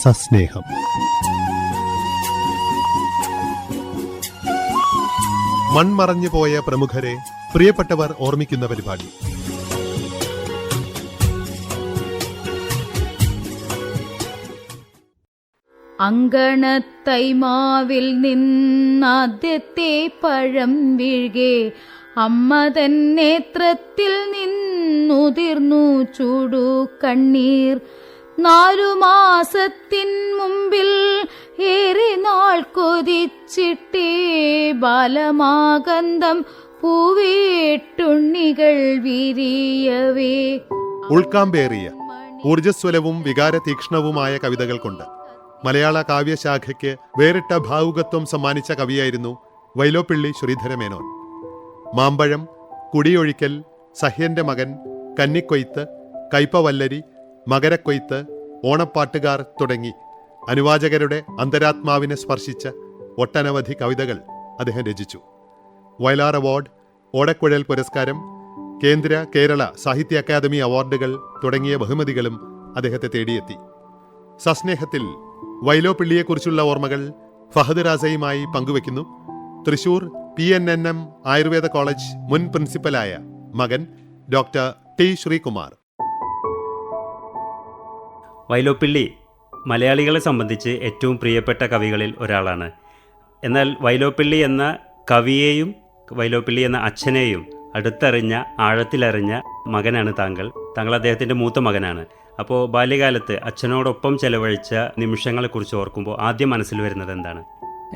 സസ്നേഹം. മൺമറഞ്ഞു പോയ പ്രമുഖരെ പ്രിയപ്പെട്ടവർ ഓർമ്മിക്കുന്ന പരിപാടി. അങ്കണത്തൈമാവിൽ നിന്നാദ്യത്തെ പഴം വീഴ്കെ അമ്മതൻ നേത്രത്തിൽ നിന്നുതിർന്നു ചൂടു കണ്ണീർ. 4 മാസത്തിൻ മുമ്പിൽ ഏറെ നാൾ കൊതിച്ചിട്ടേ ബാലമാകന്തം പൂവേട്ടുണ്ണികൾ വിരിയവേ. ഉൾക്കാമ്പേറിയ ഊർജ്ജസ്വലവും വികാരതീക്ഷ്ണവുമായ കവിതകൾ കൊണ്ട് മലയാള കാവ്യശാഖയ്ക്ക് വേറിട്ട ഭാവുകത്വം സമ്മാനിച്ച കവിയായിരുന്നു വൈലോപ്പിള്ളി ശ്രീധരമേനോൻ. മാമ്പഴം, കുടിയൊഴിക്കൽ, സഹ്യന്റെ മകൻ, കന്നിക്കൊയ്ത്ത്, കയ്പവല്ലരി, മകരക്കൊയ്ത്ത്, ഓണപ്പാട്ടുകാർ തുടങ്ങി അനുവാചകരുടെ അന്തരാത്മാവിനെ സ്പർശിച്ച ഒട്ടനവധി കവിതകൾ അദ്ദേഹം രചിച്ചു. വയലാർ അവാർഡ്, ഓടക്കുഴൽ പുരസ്കാരം, കേന്ദ്ര കേരള സാഹിത്യ അക്കാദമി അവാർഡുകൾ തുടങ്ങിയ ബഹുമതികളും അദ്ദേഹത്തെ തേടിയെത്തി. സസ്നേഹത്തിൽ വൈലോപ്പിള്ളിയെക്കുറിച്ചുള്ള ഓർമ്മകൾ ഫഹദ് റാസയുമായി പങ്കുവെക്കുന്നു തൃശൂർ PNNM ആയുർവേദ കോളേജ് മുൻ പ്രിൻസിപ്പലായ മകൻ ഡോക്ടർ ടി ശ്രീകുമാർ. വൈലോപ്പിള്ളി മലയാളികളെ സംബന്ധിച്ച് ഏറ്റവും പ്രിയപ്പെട്ട കവികളിൽ ഒരാളാണ്. എന്നാൽ വൈലോപ്പിള്ളി എന്ന കവിയെയും വൈലോപ്പിള്ളി എന്ന അച്ഛനെയും അടുത്തറിഞ്ഞ, ആഴത്തിലറിഞ്ഞ മകനാണ് താങ്കൾ. അദ്ദേഹത്തിൻ്റെ മൂത്ത മകനാണ്. അപ്പോൾ ബാല്യകാലത്ത് അച്ഛനോടൊപ്പം ചെലവഴിച്ച നിമിഷങ്ങളെക്കുറിച്ച് ഓർക്കുമ്പോൾ ആദ്യം മനസ്സിൽ വരുന്നത് എന്താണ്?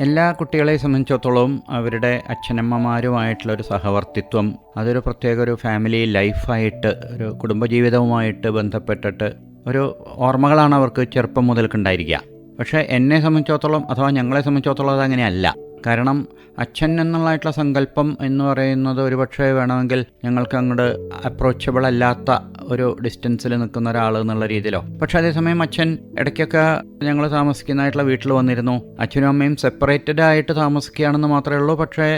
എല്ലാ കുട്ടികളെ സംബന്ധിച്ചിടത്തോളം അവരുടെ അച്ഛനമ്മമാരുമായിട്ടുള്ളൊരു സഹവർത്തിത്വം, അതൊരു പ്രത്യേക ഒരു ഫാമിലി ലൈഫായിട്ട്, ഒരു കുടുംബജീവിതവുമായിട്ട് ബന്ധപ്പെട്ടിട്ട് ഒരു ഓർമ്മകളാണ് അവർക്ക് ചെറുപ്പം മുതൽക്കുണ്ടായിരിക്കുക. പക്ഷേ എന്നെ സംബന്ധിച്ചിടത്തോളം അഥവാ ഞങ്ങളെ സംബന്ധിച്ചിടത്തോളം അതങ്ങനെയല്ല. കാരണം അച്ഛൻ എന്നുള്ളതായിട്ടുള്ള സങ്കല്പം എന്ന് പറയുന്നത് ഒരുപക്ഷെ വേണമെങ്കിൽ ഞങ്ങൾക്ക് അങ്ങോട്ട് അപ്രോച്ചബിൾ അല്ലാത്ത ഒരു ഡിസ്റ്റൻസിൽ നിൽക്കുന്ന ഒരാൾ എന്നുള്ള രീതിയിലോ. പക്ഷേ അതേസമയം അച്ഛൻ ഇടയ്ക്കൊക്കെ ഞങ്ങൾ താമസിക്കുന്നതായിട്ടുള്ള വീട്ടിൽ വന്നിരുന്നു. അച്ഛനും അമ്മയും സെപ്പറേറ്റഡ് ആയിട്ട് താമസിക്കുകയാണെന്ന് മാത്രമേ ഉള്ളൂ. പക്ഷേ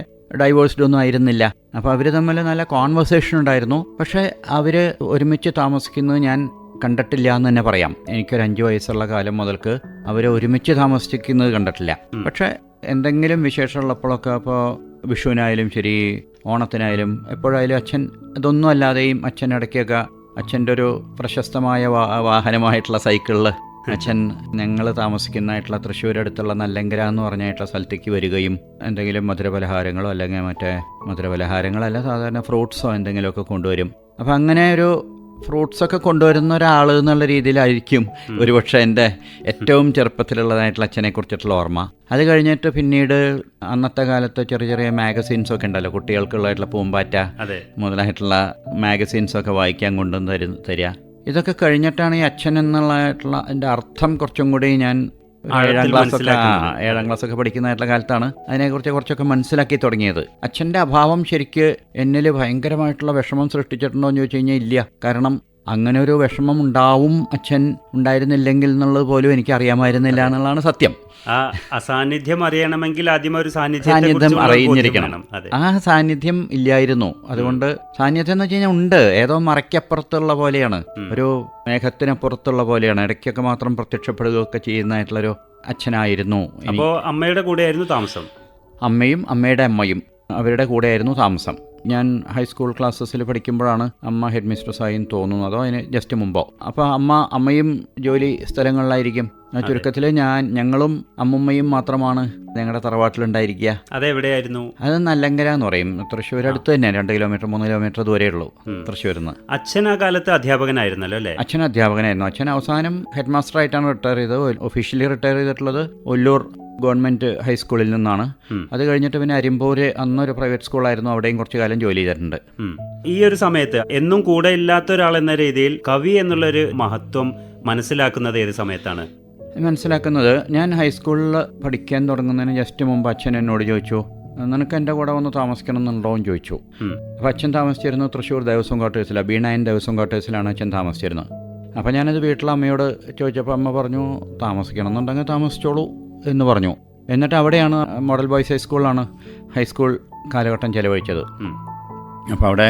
ഡൈവേഴ്സ്ഡ് ഒന്നും ആയിരുന്നില്ല. അപ്പോൾ അവർ തമ്മിൽ നല്ല കോൺവെർസേഷൻ ഉണ്ടായിരുന്നു. പക്ഷേ അവർ ഒരുമിച്ച് താമസിക്കുന്നത് ഞാൻ കണ്ടിട്ടില്ല എന്ന് തന്നെ പറയാം. എനിക്കൊരു 5 വയസ്സുള്ള കാലം മുതൽക്ക് അവർ ഒരുമിച്ച് താമസിക്കുന്നത് കണ്ടിട്ടില്ല. പക്ഷേ എന്തെങ്കിലും വിശേഷമുള്ളപ്പോഴൊക്കെ, അപ്പോൾ വിഷുവിനായാലും ശരി, ഓണത്തിനായാലും എപ്പോഴായാലും അച്ഛൻ ഇതൊന്നും അല്ലാതെയും അച്ഛൻ ഇടയ്ക്കൊക്കെ അച്ഛൻ്റെ ഒരു പ്രശസ്തമായ വാഹനമായിട്ടുള്ള സൈക്കിളിൽ അച്ഛൻ ഞങ്ങൾ താമസിക്കുന്നതായിട്ടുള്ള തൃശ്ശൂർ അടുത്തുള്ള നല്ലങ്കര എന്ന് പറഞ്ഞായിട്ടുള്ള സ്ഥലത്തേക്ക് വരികയും എന്തെങ്കിലും മധുരപലഹാരങ്ങളോ അല്ലെങ്കിൽ മറ്റേ മധുരപലഹാരങ്ങളല്ല, സാധാരണ ഫ്രൂട്ട്സോ എന്തെങ്കിലുമൊക്കെ കൊണ്ടുവരും. അപ്പോൾ അങ്ങനെ ഒരു ഫ്രൂട്ട്സൊക്കെ കൊണ്ടുവരുന്ന ഒരാൾ എന്നുള്ള രീതിയിലായിരിക്കും ഒരുപക്ഷെ എൻ്റെ ഏറ്റവും ചെറുപ്പത്തിലുള്ളതായിട്ടുള്ള അച്ഛനെക്കുറിച്ചിട്ടുള്ള ഓർമ്മ. അത് കഴിഞ്ഞിട്ട് പിന്നീട് അന്നത്തെ കാലത്ത് ചെറിയ ചെറിയ മാഗസീൻസൊക്കെ ഉണ്ടല്ലോ, കുട്ടികൾക്കുള്ളതായിട്ടുള്ള പൂമ്പാറ്റ മുതലായിട്ടുള്ള മാഗസീൻസൊക്കെ വായിക്കാൻ കൊണ്ടുവന്ന് തരിക. ഇതൊക്കെ കഴിഞ്ഞിട്ടാണ് ഈ അച്ഛൻ എന്നുള്ളതായിട്ടുള്ള എൻ്റെ അർത്ഥം കുറച്ചും കൂടി ഞാൻ 7ാം ക്ലാസ്സൊക്കെ പഠിക്കുന്നതായിട്ടുള്ള കാലത്താണ് അതിനെക്കുറിച്ച് കുറച്ചൊക്കെ മനസ്സിലാക്കി തുടങ്ങിയത്. അച്ഛൻ്റെ അഭാവം ശരിക്ക് എന്നിൽ ഭയങ്കരമായിട്ടുള്ള വിഷമം സൃഷ്ടിച്ചിട്ടുണ്ടോ എന്ന് ചോദിച്ചു കഴിഞ്ഞാൽ ഇല്ല. കാരണം അങ്ങനെ ഒരു വിഷമം ഉണ്ടാവും അച്ഛൻ ഉണ്ടായിരുന്നില്ലെങ്കിൽ എന്നുള്ളത് പോലും എനിക്ക് അറിയാമായിരുന്നില്ല എന്നുള്ളതാണ് സത്യം. ആ അസാന്നിധ്യം അറിയണമെങ്കിൽ ആദ്യം ഒരു സാന്നിധ്യം അറിഞ്ഞിരിക്കണം. ആ സാന്നിധ്യം ഇല്ലായിരുന്നു. അതുകൊണ്ട് സാന്നിധ്യം എന്ന് വെച്ച് കഴിഞ്ഞാൽ ഉണ്ട്, ഏതോ മറയ്ക്കപ്പുറത്തുള്ള പോലെയാണ്, ഒരു മേഘത്തിനപ്പുറത്തുള്ള പോലെയാണ്, ഇടയ്ക്കൊക്കെ മാത്രം പ്രത്യക്ഷപ്പെടുകയൊക്കെ ചെയ്യുന്നതായിട്ടുള്ളൊരു അച്ഛനായിരുന്നു. അപ്പോൾ അമ്മയുടെ കൂടെയായിരുന്നു താമസം? അമ്മയും അമ്മയുടെ അമ്മയും അവരുടെ കൂടെയായിരുന്നു താമസം. ഞാൻ ഹൈസ്കൂൾ ക്ലാസ്സസിൽ പഠിക്കുമ്പോഴാണ് അമ്മ ഹെഡ് മിസ്ട്രസ്സായി തോന്നുന്നു, അതോ അതിന് ജസ്റ്റ് മുമ്പോ. അപ്പോൾ അമ്മയും ജോലി സ്ഥലങ്ങളിലായിരിക്കും. ചുരുക്കത്തിൽ ഞങ്ങളും അമ്മുമ്മയും മാത്രമാണ് ഞങ്ങളുടെ തറവാട്ടിലുണ്ടായിരിക്കുക. അതെവിടെയായിരുന്നു? അത് നല്ലങ്കര എന്ന് പറയും, തൃശ്ശൂർ അടുത്ത് തന്നെ, 2 കിലോമീറ്റർ 3 കിലോമീറ്റർ ദൂരേ ഉള്ളൂ തൃശ്ശൂരിൽ നിന്ന്. അച്ഛൻ ആ കാലത്ത് അധ്യാപകനായിരുന്നല്ലോ അല്ലേ? അച്ഛൻ അധ്യാപകനായിരുന്നു. അച്ഛൻ അവസാനം ഹെഡ് മാസ്റ്റർ ആയിട്ടാണ് റിട്ടയർ ചെയ്തത്. ഒഫീഷ്യലി റിട്ടയർ ചെയ്തിട്ടുള്ളത് ഒല്ലൂർ ഗവൺമെൻറ് ഹൈസ്കൂളിൽ നിന്നാണ്. അത് കഴിഞ്ഞിട്ട് പിന്നെ അരിമ്പൂര്, അന്നൊരു പ്രൈവറ്റ് സ്കൂളായിരുന്നു, അവിടെയും കുറച്ച് കാലം ജോലി ചെയ്തിട്ടുണ്ട്. ഈ ഒരു സമയത്ത് എന്നും കൂടെ ഇല്ലാത്ത ഒരാൾ എന്ന രീതിയിൽ കവി എന്നുള്ളൊരു മഹത്വം മനസ്സിലാക്കുന്നത് ഏത് സമയത്താണ്? മനസ്സിലാക്കുന്നത് ഞാൻ ഹൈസ്കൂളിൽ പഠിക്കാൻ തുടങ്ങുന്നതിന് ജസ്റ്റ് മുമ്പ് അച്ഛൻ എന്നോട് ചോദിച്ചു, നിനക്ക് എൻ്റെ കൂടെ വന്ന് താമസിക്കണം എന്നുണ്ടോ എന്ന് ചോദിച്ചു. അപ്പോൾ അച്ഛൻ താമസിച്ചിരുന്നത് തൃശ്ശൂർ ദേവസ്വം ക്വാർട്ടേഴ്സിലാണ്, B9 ദേവസ്വം ക്വാർട്ടേഴ്സിലാണ് അച്ഛൻ താമസിച്ചിരുന്നത്. അപ്പോൾ ഞാനത് വീട്ടിൽ അമ്മയോട് ചോദിച്ചപ്പോൾ അമ്മ പറഞ്ഞു, താമസിക്കണം എന്നുണ്ടെങ്കിൽ താമസിച്ചോളൂ എന്ന് പറഞ്ഞു. എന്നിട്ട് അവിടെയാണ് മോഡൽ ബോയ്സ് ഹൈസ്കൂളിലാണ് ഹൈസ്കൂൾ കാലഘട്ടം ചെലവഴിച്ചത്. അപ്പോൾ അവിടെ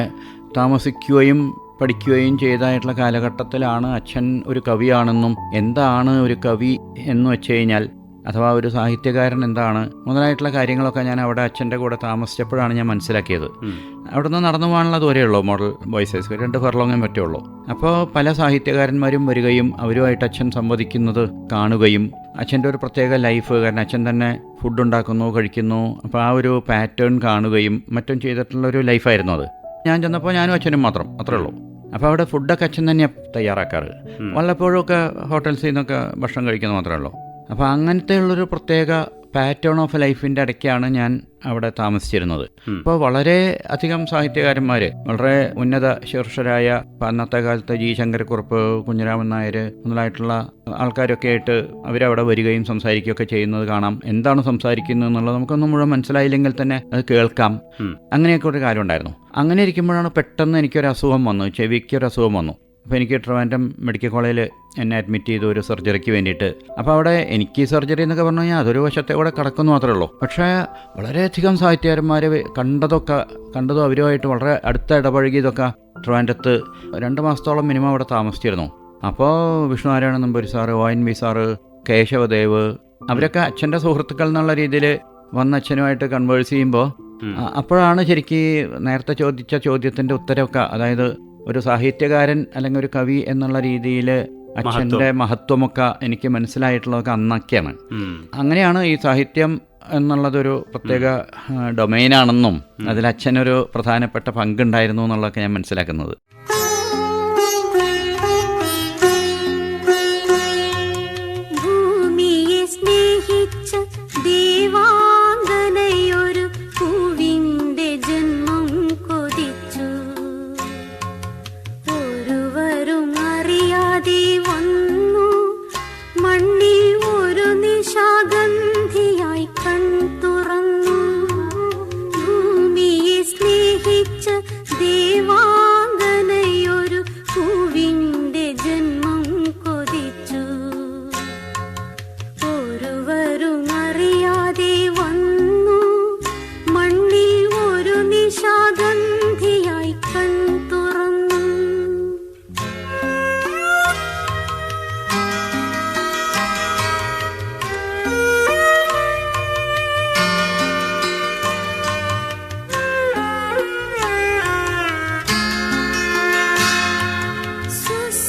താമസിക്കുകയും പഠിക്കുകയും ചെയ്തതായിട്ടുള്ള കാലഘട്ടത്തിലാണ് അച്ഛൻ ഒരു കവിയാണെന്നും എന്താണ് ഒരു കവി എന്ന് വെച്ച് കഴിഞ്ഞാൽ അഥവാ ഒരു സാഹിത്യകാരൻ എന്താണ് മുതലായിട്ടുള്ള കാര്യങ്ങളൊക്കെ ഞാൻ അവിടെ അച്ഛൻ്റെ കൂടെ താമസിച്ചപ്പോഴാണ് ഞാൻ മനസ്സിലാക്കിയത്. അവിടെ നിന്ന് നടന്നു പോകാനുള്ള ദൂരമേ ഉള്ളൂ മോഡൽ ബോയ്സ് ഹൈ സ്കൂൾ, 2 ഫർലോങ്ങേ പറ്റുള്ളൂ. അപ്പോൾ പല സാഹിത്യകാരന്മാരും വരികയും അവരുമായിട്ട് അച്ഛൻ സംവദിക്കുന്നത് കാണുകയും അച്ഛൻ്റെ ഒരു പ്രത്യേക ലൈഫ്, കാരണം അച്ഛൻ തന്നെ ഫുഡ് ഉണ്ടാക്കുന്നു, കഴിക്കുന്നു, അപ്പോൾ ആ ഒരു പാറ്റേൺ കാണുകയും മറ്റും ചെയ്തിട്ടുള്ളൊരു ലൈഫായിരുന്നു അത്. ഞാൻ ചെന്നപ്പോൾ ഞാനും അച്ഛനും മാത്രം, അത്രേ ഉള്ളൂ. അപ്പോൾ അവിടെ ഫുഡൊക്കെ അച്ഛൻ തന്നെയാണ് തയ്യാറാക്കാറ്. വല്ലപ്പോഴുമൊക്കെ ഹോട്ടൽസിൽ നിന്നൊക്കെ ഭക്ഷണം കഴിക്കുന്നത് മാത്രമേ ഉള്ളൂ. അപ്പോൾ അങ്ങനത്തെ ഉള്ളൊരു പ്രത്യേക പാറ്റേൺ ഓഫ് ലൈഫിൻ്റെ ഇടയ്ക്കാണ് ഞാൻ അവിടെ താമസിച്ചിരുന്നത്. അപ്പോൾ വളരെ അധികം സാഹിത്യകാരന്മാർ, വളരെ ഉന്നത ശീർഷരായ അന്നത്തെ കാലത്ത് ജി ശങ്കരക്കുറുപ്പ്, കുഞ്ഞിരാമൻ നായർ മുതലായിട്ടുള്ള ആൾക്കാരൊക്കെ ആയിട്ട് അവരവിടെ വരികയും സംസാരിക്കുകയൊക്കെ ചെയ്യുന്നത് കാണാം. എന്താണ് സംസാരിക്കുന്നത് എന്നുള്ളത് നമുക്കൊന്നും മുഴുവൻ മനസ്സിലായില്ലെങ്കിൽ തന്നെ അത് കേൾക്കാം. അങ്ങനെയൊക്കെ ഒരു കാര്യം ഉണ്ടായിരുന്നു. അങ്ങനെ ഇരിക്കുമ്പോഴാണ് പെട്ടെന്ന് എനിക്കൊരു അസുഖം വന്നു, ചെവിക്കൊരു അസുഖം വന്നു. അപ്പോൾ എനിക്ക് ട്രിവാൻഡ്രം മെഡിക്കൽ കോളേജിൽ എന്നെ അഡ്മിറ്റ് ചെയ്തു ഒരു സർജറിക്ക് വേണ്ടിയിട്ട്. അപ്പോൾ അവിടെ എനിക്ക് സർജറി എന്നൊക്കെ പറഞ്ഞു കഴിഞ്ഞാൽ അതൊരു വശത്തെ കൂടെ കിടക്കുന്നു മാത്രമേ ഉള്ളൂ. പക്ഷേ വളരെയധികം സാഹിത്യകാരന്മാർ കണ്ടതും അവരുമായിട്ട് വളരെ അടുത്ത ഇടപഴകിയതൊക്കെ ട്രിവാൻഡ്രത്ത് 2 മാസത്തോളം മിനിമം അവിടെ താമസിച്ചിരുന്നു. അപ്പോൾ Vishnunarayana Namboori sir, ONV sir, Keshavadev, അവരൊക്കെ അച്ഛൻ്റെ സുഹൃത്തുക്കൾ എന്നുള്ള രീതിയിൽ വന്ന് അച്ഛനുമായിട്ട് കൺവേഴ്സ് ചെയ്യുമ്പോൾ അപ്പോഴാണ് ശരിക്കും നേരത്തെ ചോദിച്ച ചോദ്യത്തിൻ്റെ ഉത്തരമൊക്കെ, അതായത് ഒരു സാഹിത്യകാരൻ അല്ലെങ്കിൽ ഒരു കവി എന്നുള്ള രീതിയിൽ അച്ഛൻ്റെ മഹത്വമൊക്കെ എനിക്ക് മനസ്സിലായിട്ടുള്ളതൊക്കെ അന്നൊക്കെയാണ്. അങ്ങനെയാണ് ഈ സാഹിത്യം എന്നുള്ളതൊരു പ്രത്യേക ഡൊമൈനാണെന്നും അതിൽ അച്ഛനൊരു പ്രധാനപ്പെട്ട പങ്കുണ്ടായിരുന്നു എന്നുള്ളതൊക്കെ ഞാൻ മനസ്സിലാക്കുന്നത്. ഭൂമിയെ സ്നേഹിച്ച ദേവാംഗനയൊരു പൂവിന്റെ ജന്മം കൊതിച്ചു, ഒരുവരും അറിയാതെ വന്നു മണ്ണിൽ ഒരു നിശാഗന്ധിയായി കൺ തുറന്നു. ഭൂമിയെ സ്നേഹിച്ച ദേവാംഗനയൊരു പൂവിന്റെ ജന്മം കൊതിച്ചു, ഒരുവരും അറിയാതെ വന്നു മണ്ണിൽ ഒരു നിശാഗന്ധിയായി കൺ തുറന്നു.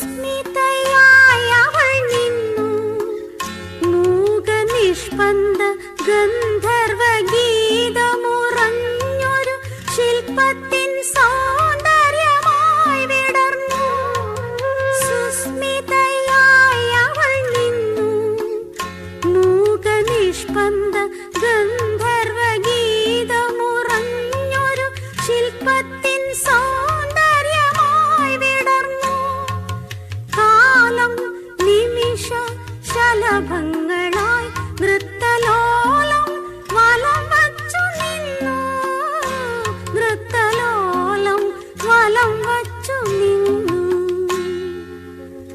സുസ്മിതയായ അവൾ നിന്നു, മൂകനിഷ്പന്ദ ഗന്ധർവ ഗീതമുറഞ്ഞൊരു ശില്പത്തിൻ സൗന്ദര്യമായി വിടർന്നു. സുസ്മിതയായ അവൾ നിന്നു, മൂകനിഷ്പന്ദ ഗന്ധർവ ഗീതമുറഞ്ഞൊരു ശില്പത്തിൻ സൗന്ദര്യമായി വിടർന്നു. കാലം നിമിഷ ശലഭങ്ങളായി നൃത്തലോലം വലം വച്ചു നിന്നു, നൃത്തലോലം വലം വച്ചു നിന്നു.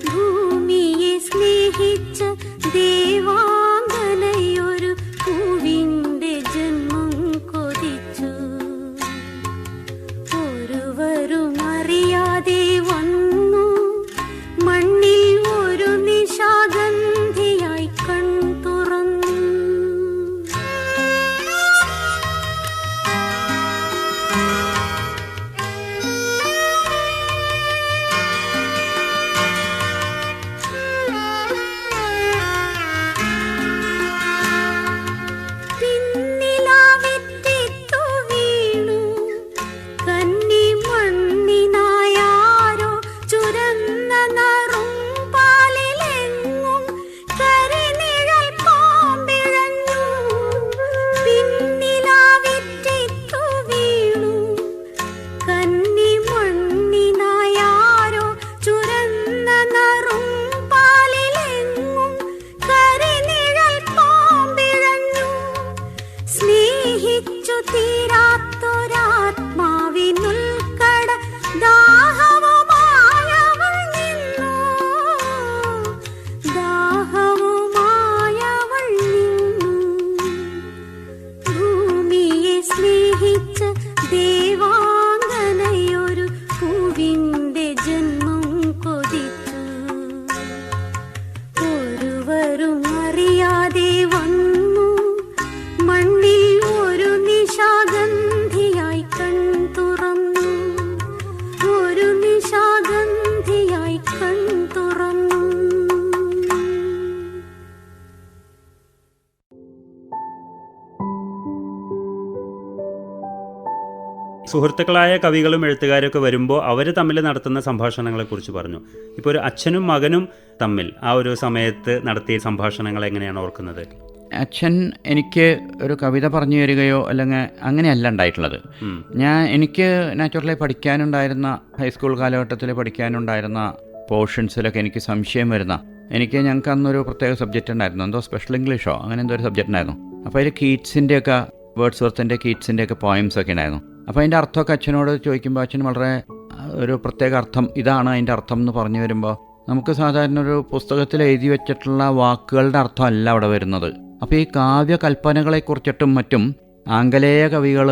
ഭൂമിയെ സ്നേഹിച്ച ദേവാംഗനയൊരു പൂവിന്റെ ജന്മം കൊതിച്ചു, ഒരുവർ സുഹൃത്തുക്കളായ കവികളും എഴുത്തുകാരും ഒക്കെ വരുമ്പോൾ അവർ തമ്മിൽ നടത്തുന്ന സംഭാഷണങ്ങളെക്കുറിച്ച് പറഞ്ഞു. ഇപ്പോൾ ഒരു അച്ഛനും മകനും തമ്മിൽ ആ ഒരു സമയത്ത് നടത്തിയ സംഭാഷണങ്ങൾ എങ്ങനെയാണ് ഓർക്കുന്നത്? അച്ഛൻ എനിക്ക് ഒരു കവിത പറഞ്ഞു തരികയോ അല്ലെങ്കിൽ അങ്ങനെയല്ല ഉണ്ടായിട്ടുള്ളത്. എനിക്ക് നാച്ചുറലി പഠിക്കാനുണ്ടായിരുന്ന ഹൈസ്കൂൾ കാലഘട്ടത്തിൽ പഠിക്കാനുണ്ടായിരുന്ന പോർഷൻസിലൊക്കെ എനിക്ക് സംശയം വരുന്ന, ഞങ്ങൾക്ക് അന്നൊരു പ്രത്യേക സബ്ജക്റ്റ് ഉണ്ടായിരുന്നു, എന്തോ സ്പെഷ്യൽ ഇംഗ്ലീഷോ അങ്ങനെ എന്തോ ഒരു സബ്ജക്റ്റ് ഉണ്ടായിരുന്നു. അപ്പോൾ അതിൽ കീറ്റ്സിൻ്റെയൊക്കെ വേർഡ്സ്വർത്തിൻ്റെ കീറ്റ്സിൻ്റെയൊക്കെ പോയംസ് ഒക്കെ ഉണ്ടായിരുന്നു. അപ്പോൾ അതിൻ്റെ അർത്ഥമൊക്കെ അച്ഛനോട് ചോദിക്കുമ്പോൾ അച്ഛൻ വളരെ ഒരു പ്രത്യേക അർത്ഥം, ഇതാണ് അതിൻ്റെ അർത്ഥം എന്ന് പറഞ്ഞു വരുമ്പോൾ നമുക്ക് സാധാരണ ഒരു പുസ്തകത്തിൽ എഴുതി വെച്ചിട്ടുള്ള വാക്കുകളുടെ അർത്ഥമല്ല അവിടെ വരുന്നത്. അപ്പോൾ ഈ കാവ്യകൽപ്പനകളെക്കുറിച്ചിട്ടും മറ്റും ആംഗലേയ കവികൾ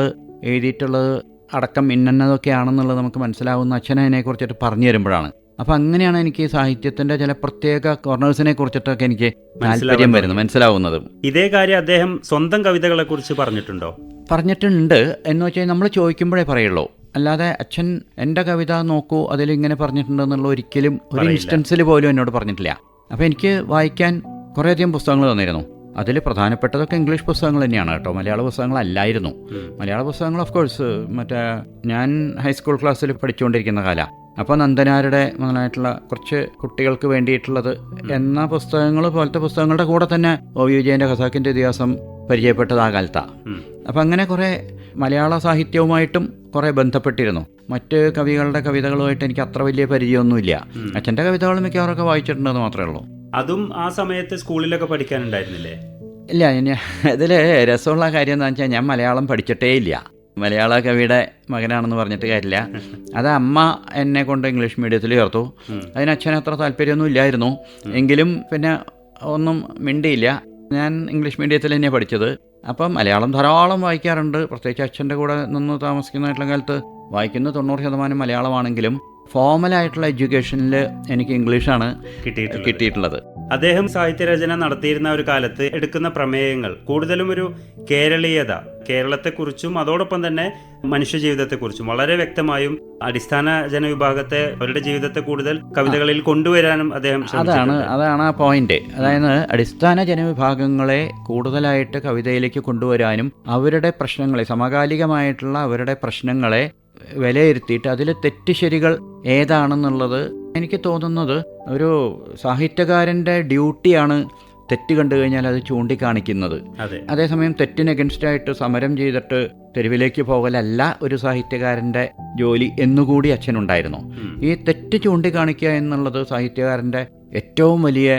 എഴുതിയിട്ടുള്ളത് അടക്കം ഇന്നതൊക്കെയാണെന്നുള്ളത് നമുക്ക് മനസ്സിലാവുന്ന അച്ഛൻ അതിനെക്കുറിച്ചിട്ട് പറഞ്ഞു തരുമ്പോഴാണ്. അപ്പോൾ അങ്ങനെയാണ് എനിക്ക് സാഹിത്യത്തിൻ്റെ ചില പ്രത്യേക കോർണേഴ്സിനെ കുറിച്ചിട്ടൊക്കെ എനിക്ക് താല്പര്യം വരുന്നത്, മനസ്സിലാവുന്നത്. ഇതേ കാര്യം അദ്ദേഹം സ്വന്തം കവിതകളെക്കുറിച്ച് പറഞ്ഞിട്ടുണ്ടോ? പറഞ്ഞിട്ടുണ്ട് എന്ന് വെച്ചാൽ നമ്മൾ ചോദിക്കുമ്പോഴേ പറയുള്ളൂ, അല്ലാതെ അച്ഛൻ എൻ്റെ കവിത നോക്കൂ അതിലിങ്ങനെ പറഞ്ഞിട്ടുണ്ടെന്നുള്ള ഒരിക്കലും ഒരു ഇൻസ്റ്റൻസിൽ പോലും എന്നോട് പറഞ്ഞിട്ടില്ല. അപ്പോൾ എനിക്ക് വായിക്കാൻ കുറേയധികം പുസ്തകങ്ങൾ തന്നിരുന്നു. അതിൽ പ്രധാനപ്പെട്ടതൊക്കെ ഇംഗ്ലീഷ് പുസ്തകങ്ങൾ തന്നെയാണ് കേട്ടോ, മലയാള പുസ്തകങ്ങളല്ലായിരുന്നു. മലയാള പുസ്തകങ്ങൾ ഓഫ് കോഴ്സ് ഞാൻ ഹൈസ്കൂൾ ക്ലാസ്സിൽ പഠിച്ചുകൊണ്ടിരിക്കുന്ന കാലം. അപ്പോൾ നന്ദനാരുടെ മുതലായിട്ടുള്ള കുറച്ച് കുട്ടികൾക്ക് വേണ്ടിയിട്ടുള്ളത് എന്ന പുസ്തകങ്ങൾ പോലത്തെ പുസ്തകങ്ങളുടെ കൂടെ തന്നെ ഒ വിജയൻ്റെ ഖസാക്കിൻ്റെ ഇതിഹാസം പരിചയപ്പെട്ടത് ആ കാലത്താണ്. അപ്പം അങ്ങനെ കുറേ മലയാള സാഹിത്യവുമായിട്ടും കുറേ ബന്ധപ്പെട്ടിരുന്നു. മറ്റ് കവികളുടെ കവിതകളുമായിട്ട് എനിക്ക് അത്ര വലിയ പരിചയമൊന്നുമില്ല. അച്ഛൻ്റെ കവിതകൾ മിക്കവാറൊക്കെ വായിച്ചിട്ടുണ്ടെന്ന് മാത്രമേ ഉള്ളൂ. അതും ആ സമയത്ത് സ്കൂളിലൊക്കെ പഠിക്കാനുണ്ടായിരുന്നില്ലേ? ഇല്ല, ഇതിൽ രസമുള്ള കാര്യം എന്താണെന്ന് വെച്ചാൽ ഞാൻ മലയാളം പഠിച്ചിട്ടേ ഇല്ല. മലയാള കവിയുടെ മകനാണെന്ന് പറഞ്ഞിട്ട് കാര്യമില്ല. അത് അമ്മ എന്നെ കൊണ്ട് ഇംഗ്ലീഷ് മീഡിയത്തിൽ ചേർത്തു. അതിന് അച്ഛന് അത്ര താല്പര്യമൊന്നും ഇല്ലായിരുന്നു. എങ്കിലും പിന്നെ ഒന്നും മിണ്ടിയില്ല. ഞാൻ ഇംഗ്ലീഷ് മീഡിയത്തിൽ തന്നെയാണ് പഠിച്ചത്. അപ്പം മലയാളം ധാരാളം വായിക്കാറുണ്ട്. പ്രത്യേകിച്ച് അച്ഛൻ്റെ കൂടെ നിന്ന് താമസിക്കുന്നതായിട്ടുള്ള കാലത്ത് വായിക്കുന്നത് 90% മലയാളമാണെങ്കിലും ഫോമലായിട്ടുള്ള എഡ്യൂക്കേഷനിൽ എനിക്ക് ഇംഗ്ലീഷാണ് കിട്ടിയിട്ടുള്ളത്. അദ്ദേഹം സാഹിത്യരചന നടത്തിയിരുന്ന ഒരു കാലത്ത് എടുക്കുന്ന പ്രമേയങ്ങൾ കൂടുതലും ഒരു കേരളീയത, കേരളത്തെക്കുറിച്ചും അതോടൊപ്പം തന്നെ മനുഷ്യജീവിതത്തെക്കുറിച്ചും വളരെ വ്യക്തമായും അടിസ്ഥാന ജനവിഭാഗത്തെ, അവരുടെ ജീവിതത്തെ കൂടുതൽ കവിതകളിൽ കൊണ്ടുവരാനും അദ്ദേഹം അതാണ് ആ പോയിന്റ്. അതായത് അടിസ്ഥാന ജനവിഭാഗങ്ങളെ കൂടുതലായിട്ട് കവിതയിലേക്ക് കൊണ്ടുവരാനും അവരുടെ പ്രശ്നങ്ങളെ, സമകാലികമായിട്ടുള്ള അവരുടെ പ്രശ്നങ്ങളെ വിലയിരുത്തിയിട്ട് അതിൽ തെറ്റ് ശരികൾ ഏതാണെന്നുള്ളത് എനിക്ക് തോന്നുന്നത് ഒരു സാഹിത്യകാരൻ്റെ ഡ്യൂട്ടിയാണ്. തെറ്റ് കണ്ടു കഴിഞ്ഞാൽ അത് ചൂണ്ടിക്കാണിക്കുന്നത്. അതേസമയം തെറ്റിന് അഗൻസ്റ്റായിട്ട് സമരം ചെയ്തിട്ട് തെരുവിലേക്ക് പോകലല്ല ഒരു സാഹിത്യകാരൻ്റെ ജോലി എന്നുകൂടി അച്ഛനുണ്ടായിരുന്നു. ഈ തെറ്റ് ചൂണ്ടിക്കാണിക്കുക എന്നുള്ളത് സാഹിത്യകാരൻ്റെ ഏറ്റവും വലിയ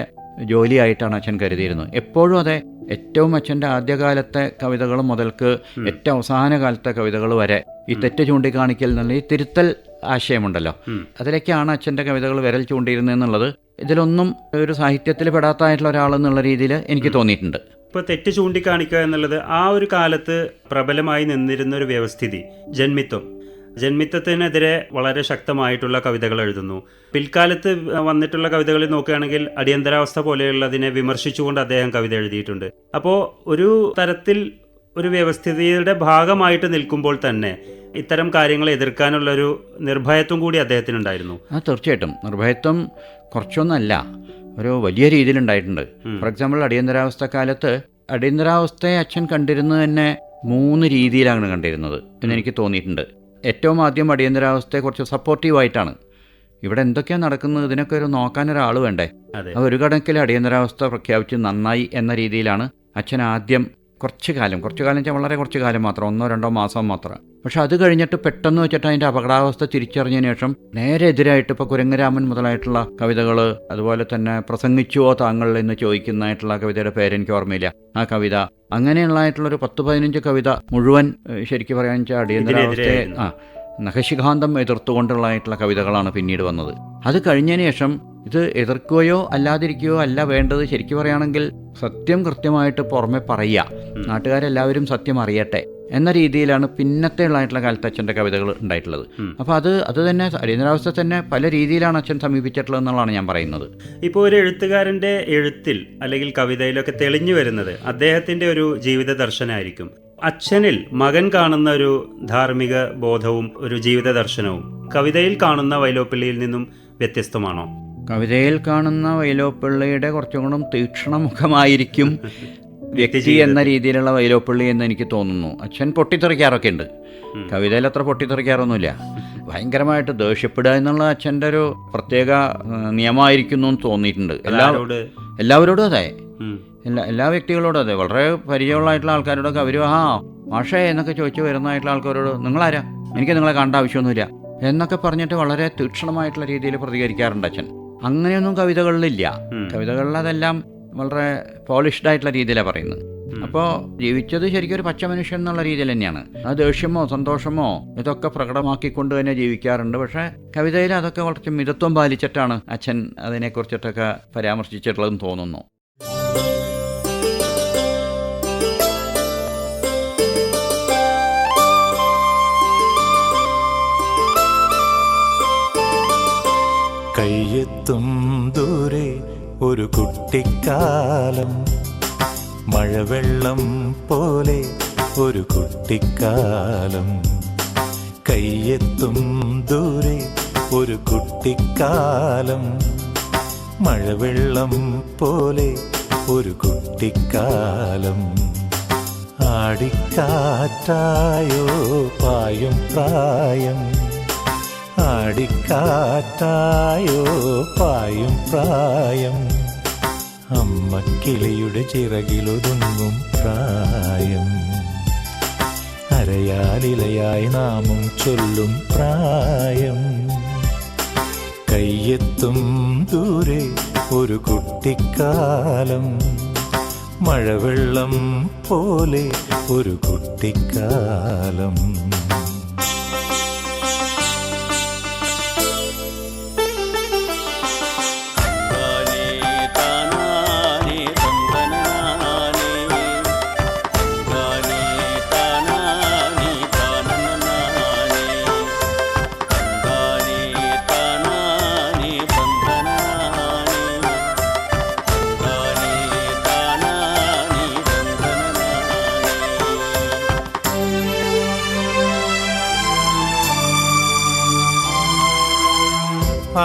ജോലിയായിട്ടാണ് അച്ഛൻ കരുതിയിരുന്നത്. എപ്പോഴും അതെ. ഏറ്റവും അച്ഛൻ്റെ ആദ്യകാലത്തെ കവിതകൾ മുതൽക്ക് ഏറ്റവും അവസാന കാലത്തെ കവിതകൾ വരെ ഈ തെറ്റ് ചൂണ്ടിക്കാണിക്കൽ എന്നുള്ള ഈ തിരുത്തൽ ആശയമുണ്ടല്ലോ, അതിലേക്കാണ് അച്ഛൻ്റെ കവിതകൾ വിരൽ ചൂണ്ടിയിരുന്നെന്നുള്ളത് ഇതിലൊന്നും ഒരു സാഹിത്യത്തിൽ പെടാത്തായിട്ടുള്ള ഒരാളെന്നുള്ള രീതിയിൽ എനിക്ക് തോന്നിയിട്ടുണ്ട്. ഇപ്പോൾ തെറ്റ് ചൂണ്ടിക്കാണിക്കുക എന്നുള്ളത് ആ ഒരു കാലത്ത് പ്രബലമായി നിന്നിരുന്ന ഒരു വ്യവസ്ഥിതി, ജന്മിത്വത്തിനെതിരെ വളരെ ശക്തമായിട്ടുള്ള കവിതകൾ എഴുതുന്നു. പിൽക്കാലത്ത് വന്നിട്ടുള്ള കവിതകളിൽ നോക്കുകയാണെങ്കിൽ അടിയന്തരാവസ്ഥ പോലെയുള്ളതിനെ വിമർശിച്ചുകൊണ്ട് അദ്ദേഹം കവിത എഴുതിയിട്ടുണ്ട്. അപ്പോൾ ഒരു തരത്തിൽ ഒരു വ്യവസ്ഥിതിയുടെ ഭാഗമായിട്ട് നിൽക്കുമ്പോൾ തന്നെ ഇത്തരം കാര്യങ്ങളെ എതിർക്കാനുള്ളൊരു നിർഭയത്വം കൂടി അദ്ദേഹത്തിനുണ്ടായിരുന്നു. തീർച്ചയായിട്ടും നിർഭയത്വം കുറച്ചൊന്നല്ല, ഒരു വലിയ രീതിയിലുണ്ടായിട്ടുണ്ട്. ഫോർ എക്സാമ്പിൾ അടിയന്തരാവസ്ഥ കാലത്ത് അടിയന്തരാവസ്ഥയെ അച്ഛൻ കണ്ടിരുന്നത് തന്നെ 3 രീതിയിലാണ് കണ്ടിരുന്നത് എന്നെനിക്ക് തോന്നിയിട്ടുണ്ട്. ഏറ്റവും ആദ്യം അടിയന്തരാവസ്ഥയെക്കുറിച്ച് സപ്പോർട്ടീവായിട്ടാണ്. ഇവിടെ എന്തൊക്കെയാണ് നടക്കുന്നത് ഇതിനൊക്കെ ഒരു നോക്കാനൊരാൾ വേണ്ടേ. ഒരു കണക്കിൽ അടിയന്തരാവസ്ഥ പ്രഖ്യാപിച്ച് നന്നായി എന്ന രീതിയിലാണ് അച്ഛൻ ആദ്യം കുറച്ച് കാലം വെച്ചാൽ വളരെ കുറച്ച് കാലം മാത്രം, 1-2 മാസം മാത്രം. പക്ഷെ അത് കഴിഞ്ഞിട്ട് പെട്ടെന്ന് വെച്ചിട്ട് അതിൻ്റെ അപകടാവസ്ഥ തിരിച്ചറിഞ്ഞതിന് ശേഷം നേരെ എതിരായിട്ട് ഇപ്പോൾ കുരങ്ങരാമൻ മുതലായിട്ടുള്ള കവിതകൾ, അതുപോലെ തന്നെ പ്രസംഗിച്ചുവോ താങ്കൾ എന്ന് ചോദിക്കുന്നതായിട്ടുള്ള കവിതയുടെ പേരെനിക്ക് ഓർമ്മയില്ല, ആ കവിത, അങ്ങനെയുള്ളതായിട്ടുള്ളൊരു 10-15 കവിത മുഴുവൻ ശരിക്കും പറയാൻ വെച്ചാൽ അടിയന്തരാവസ്ഥയെ നഖശിഖാന്തം എതിർത്തുകൊണ്ടുള്ളതായിട്ടുള്ള കവിതകളാണ് പിന്നീട് വന്നത്. അത് കഴിഞ്ഞതിന് ശേഷം ഇത് എതിർക്കുകയോ അല്ലാതിരിക്കുകയോ അല്ല വേണ്ടത്. ശരിക്കും പറയുകയാണെങ്കിൽ സത്യം കൃത്യമായിട്ട് പുറമെ പറയുക, നാട്ടുകാരെല്ലാവരും സത്യം അറിയട്ടെ എന്ന രീതിയിലാണ് പിന്നത്തെ ഉള്ളതായിട്ടുള്ള കാലത്ത് അച്ഛൻ്റെ കവിതകൾ ഉണ്ടായിട്ടുള്ളത്. അപ്പോൾ അത് തന്നെ അടിയന്തരാവസ്ഥ തന്നെ പല രീതിയിലാണ് അച്ഛൻ സമീപിച്ചിട്ടുള്ളത് എന്നുള്ളതാണ് ഞാൻ പറയുന്നത്. ഇപ്പോൾ ഒരു എഴുത്തുകാരൻ്റെ എഴുത്തിൽ അല്ലെങ്കിൽ കവിതയിലൊക്കെ തെളിഞ്ഞു വരുന്നത് അദ്ദേഹത്തിൻ്റെ ഒരു ജീവിത ദർശനമായിരിക്കും. അച്ഛനിൽ മകൻ കാണുന്ന ഒരു ധാർമ്മിക ബോധവും ഒരു ജീവിത ദർശനവും കവിതയിൽ കാണുന്ന വൈലോപ്പിള്ളിയിൽ നിന്നും വ്യത്യസ്തമാണോ? കവിതയിൽ കാണുന്ന വൈലോപ്പിള്ളിയുടെ കുറച്ചും കൂടെ തീക്ഷ്ണമുഖമായിരിക്കും വ്യക്തി എന്ന രീതിയിലുള്ള വൈലോപ്പിള്ളി എന്ന് എനിക്ക് തോന്നുന്നു. അച്ഛൻ പൊട്ടിത്തെറിക്കാറൊക്കെ ഉണ്ട്, കവിതയിൽ അത്ര പൊട്ടിത്തെറിക്കാറൊന്നുമില്ല. ഭയങ്കരമായിട്ട് ദേഷ്യപ്പെടുക എന്നുള്ള അച്ഛൻ്റെ ഒരു പ്രത്യേക നിയമമായിരിക്കുന്നു എന്ന് തോന്നിയിട്ടുണ്ട്. എല്ലാവരോടും അതെ, എല്ലാ വ്യക്തികളോടും അതെ. വളരെ പരിചയമുള്ളതായിട്ടുള്ള ആൾക്കാരോടൊക്കെ അവർ മാഷേ എന്നൊക്കെ ചോദിച്ചു വരുന്നതായിട്ടുള്ള ആൾക്കാരോട് നിങ്ങളാരാ, എനിക്ക് നിങ്ങളെ കാണേണ്ട ആവശ്യമൊന്നുമില്ല എന്നൊക്കെ പറഞ്ഞിട്ട് വളരെ തീക്ഷണമായിട്ടുള്ള രീതിയിൽ പ്രതികരിക്കാറുണ്ട് അച്ഛൻ. അങ്ങനെയൊന്നും കവിതകളിലില്ല. കവിതകളിൽ അതെല്ലാം വളരെ പോളിഷ്ഡ് ആയിട്ടുള്ള രീതിയിലാണ് പറയുന്നത്. അപ്പോൾ ജീവിച്ചത് ശരിക്കും ഒരു പച്ച മനുഷ്യൻ എന്നുള്ള രീതിയിൽ തന്നെയാണ്. ആ ദേഷ്യമോ സന്തോഷമോ ഇതൊക്കെ പ്രകടമാക്കിക്കൊണ്ട് തന്നെ ജീവിക്കാറുണ്ട്. പക്ഷേ കവിതയിൽ അതൊക്കെ കുറച്ച് മിതത്വം പാലിച്ചിട്ടാണ് അച്ഛൻ അതിനെക്കുറിച്ചിട്ടൊക്കെ പരാമർശിച്ചിട്ടുള്ളതെന്ന് തോന്നുന്നു. കയ്യെത്തും ദൂരെ ഒരു കുട്ടിക്കാലം, മഴവെള്ളം പോലെ ഒരു കുട്ടിക്കാലം. കയ്യെത്തും ദൂരെ ഒരു കുട്ടിക്കാലം, മഴവെള്ളം പോലെ ഒരു കുട്ടിക്കാലം. ആടിക്കാറ്റായോ പായും പ്രായം, ആടിക്കാറ്റായോ പായും പ്രായം. അമ്മക്കിളിയുടെ ചിറകിലൊതുങ്ങും പ്രായം, അരയാലിലയായി നാമം ചൊല്ലും പ്രായം. കയ്യെത്തും ദൂരെ ഒരു കുട്ടിക്കാലം, മഴവെള്ളം പോലെ ഒരു കുട്ടിക്കാലം.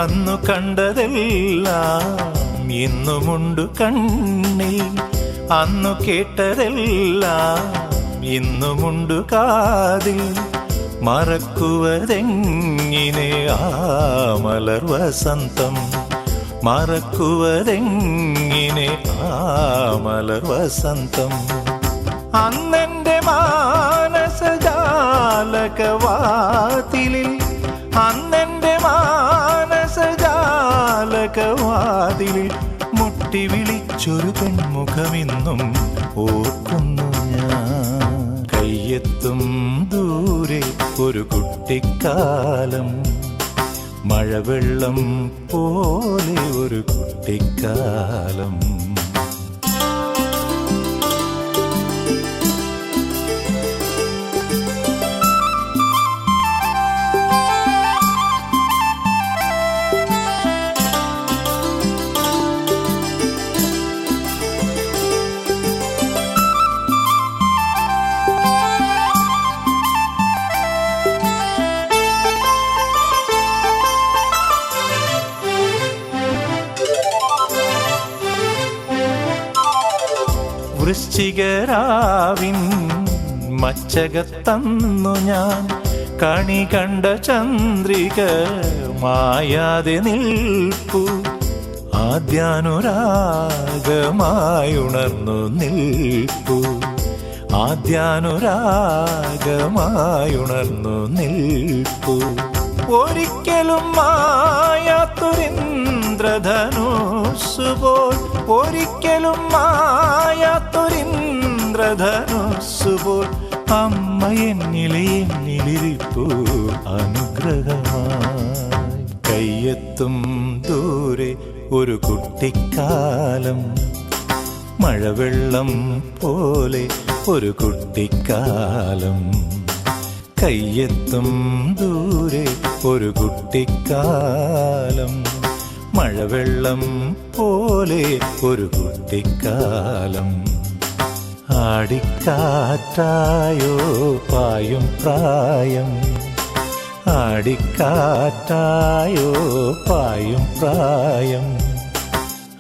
അന്നു കണ്ടതെല്ലാം ഇന്നുമുണ്ടു കണ്ണിൽ, അന്നു കേട്ടതെല്ലാം ഇന്നുമുണ്ടു കാതിൽ. മറക്കുവതെങ്ങിനെ ആ മലർ വസന്തം, മറക്കുവതെങ്ങിനെ ആ മലർ വസന്തം. അന്നെൻ്റെ മാനസജാലകവാതിലിൽ, അന്നെൻ്റെ മാനസജാലകവാതിലിൽ മുട്ടി വിളിച്ചൊരു പെൺമുഖമിന്നും ഓർക്കുന്നു ഞാൻ. കയ്യെത്തും ദൂരെ ഒരു കുട്ടിക്കാലം, മഴവെള്ളം പോലെ ഒരു കുട്ടിക്കാലം. വൃശ്ചികരാവിൻ മച്ചകത്തന്നു ഞാൻ കണി കണ്ട ചന്ദ്രിക മായാതെ നിൽപ്പു. ആദ്യാനുരാഗമായുണർന്നു നിൽപ്പു, ആദ്യാനുരാഗമായുണർന്നു നിൽപ്പു. ഒരിക്കലും മായാത്തൊരിന്ദ്രധനുസ്സുപോൽ, ഒരിക്കലും മായാത്തൊരിന്ദ്രധനുസ്സുപോൽ അമ്മ എന്നിലിരിപ്പു അനുഗ്രഹമായി. കയ്യെത്തും ദൂരെ ഒരു കുട്ടിക്കാലം, മഴവെള്ളം പോലെ ഒരു കുട്ടിക്കാലം. കയ്യെത്തും ദൂരെ ഒരു കുട്ടിക്കാലം, മഴവെള്ളം പോലെ ഒരു കുട്ടിക്കാലം. ആടിക്കാറ്റായോ പായും പ്രായം, ആടിക്കാറ്റായോ പായും പ്രായം.